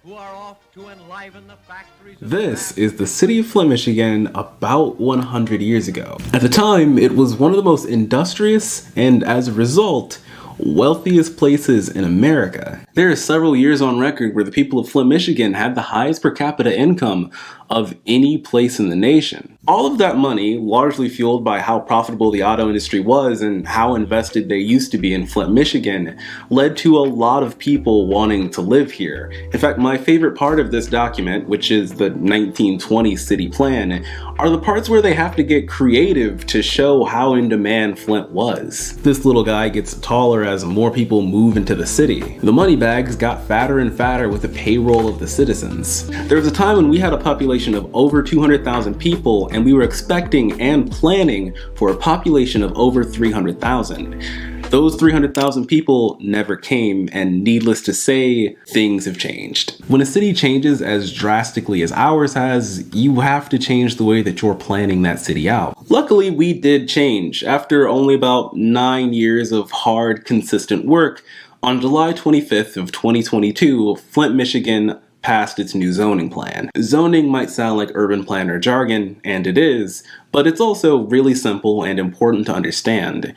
who are off to enliven the factories. This is the city of Flint, Michigan, about 100 years ago. At the time, it was one of the most industrious and, as a result, wealthiest places in America. There are several years on record where the people of Flint, Michigan had the highest per capita income of any place in the nation. All of that money, largely fueled by how profitable the auto industry was and how invested they used to be in Flint, Michigan, led to a lot of people wanting to live here. In fact, my favorite part of this document, which is the 1920 city plan, are the parts where they have to get creative to show how in demand Flint was. This little guy gets taller as more people move into the city. The money bags got fatter and fatter with the payroll of the citizens. There was a time when we had a population of over 200,000 people, and we were expecting and planning for a population of over 300,000. Those 300,000 people never came, and needless to say, things have changed. When a city changes as drastically as ours has, you have to change the way that you're planning that city out. Luckily, we did change. After only about 9 years of hard, consistent work, on July 25th of 2022, Flint, Michigan passed its new zoning plan. Zoning might sound like urban planner jargon, and it is, but it's also really simple and important to understand.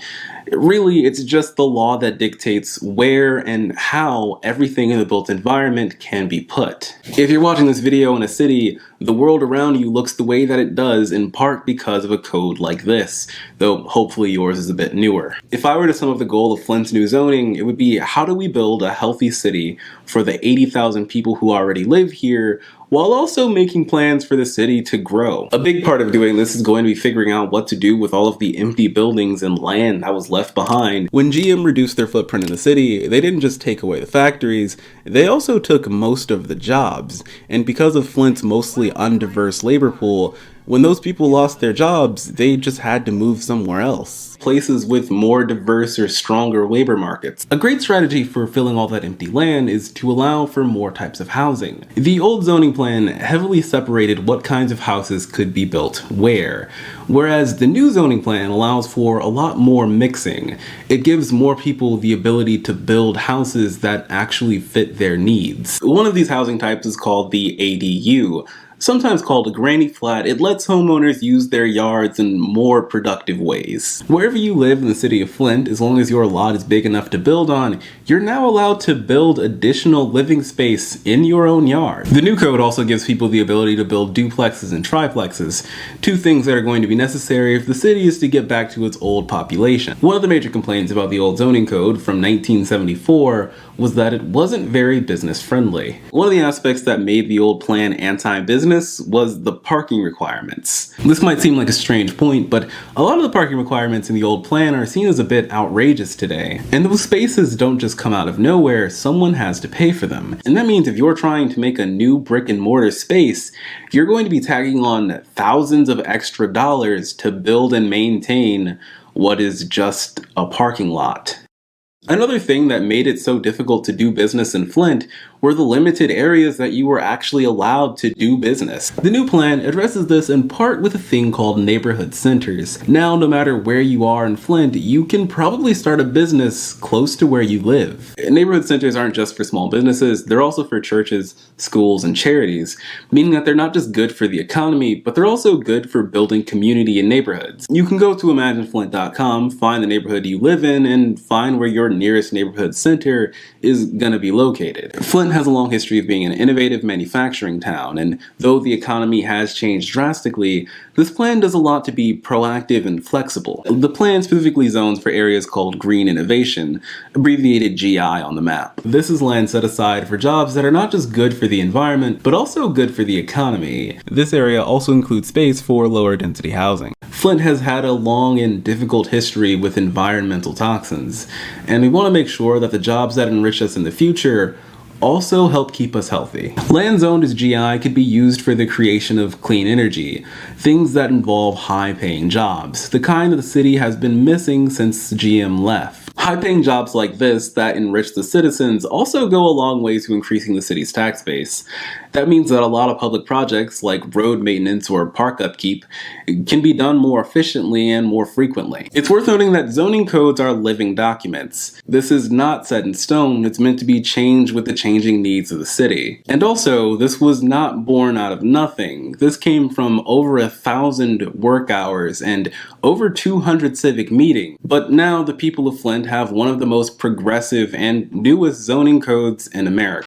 Really, it's just the law that dictates where and how everything in the built environment can be put. If you're watching this video in a city, the world around you looks the way that it does in part because of a code like this, though hopefully yours is a bit newer. If I were to sum up the goal of Flint's new zoning, it would be, how do we build a healthy city for the 80,000 people who already live here, while also making plans for the city to grow? A big part of doing this is going to be figuring out what to do with all of the empty buildings and land that was left behind. When GM reduced their footprint in the city, they didn't just take away the factories, they also took most of the jobs. And because of Flint's mostly undiverse labor pool, when those people lost their jobs, they just had to move somewhere else. Places with more diverse or stronger labor markets. A great strategy for filling all that empty land is to allow for more types of housing. The old zoning plan heavily separated what kinds of houses could be built where, whereas the new zoning plan allows for a lot more mixing. It gives more people the ability to build houses that actually fit their needs. One of these housing types is called the ADU. Sometimes called a granny flat, it lets homeowners use their yards in more productive ways. Wherever you live in the city of Flint, as long as your lot is big enough to build on, you're now allowed to build additional living space in your own yard. The new code also gives people the ability to build duplexes and triplexes, two things that are going to be necessary if the city is to get back to its old population. One of the major complaints about the old zoning code from 1974 was that it wasn't very business friendly. One of the aspects that made the old plan anti-business was the parking requirements. This might seem like a strange point, but a lot of the parking requirements in the old plan are seen as a bit outrageous today. And those spaces don't just come out of nowhere, someone has to pay for them. And that means if you're trying to make a new brick and mortar space, you're going to be tagging on thousands of extra dollars to build and maintain what is just a parking lot. Another thing that made it so difficult to do business in Flint were the limited areas that you were actually allowed to do business. The new plan addresses this in part with a thing called neighborhood centers. Now, no matter where you are in Flint, you can probably start a business close to where you live. Neighborhood centers aren't just for small businesses, they're also for churches, schools, and charities, meaning that they're not just good for the economy, but they're also good for building community in neighborhoods. You can go to imagineflint.com, find the neighborhood you live in, and find where your nearest neighborhood center is going to be located. Flint has a long history of being an innovative manufacturing town, and though the economy has changed drastically, this plan does a lot to be proactive and flexible. The plan specifically zones for areas called Green Innovation, abbreviated GI on the map. This is land set aside for jobs that are not just good for the environment, but also good for the economy. This area also includes space for lower density housing. Flint has had a long and difficult history with environmental toxins, and we want to make sure that the jobs that enrich us in the future also help keep us healthy. Land zoned as GI could be used for the creation of clean energy, things that involve high-paying jobs, the kind that the city has been missing since GM left. High-paying jobs like this that enrich the citizens also go a long way to increasing the city's tax base. That means that a lot of public projects like road maintenance or park upkeep can be done more efficiently and more frequently. It's worth noting that zoning codes are living documents. This is not set in stone, it's meant to be changed with the changing needs of the city. And also, this was not born out of nothing. This came from over 1,000 work hours and over 200 civic meetings. But now the people of Flint have one of the most progressive and newest zoning codes in America.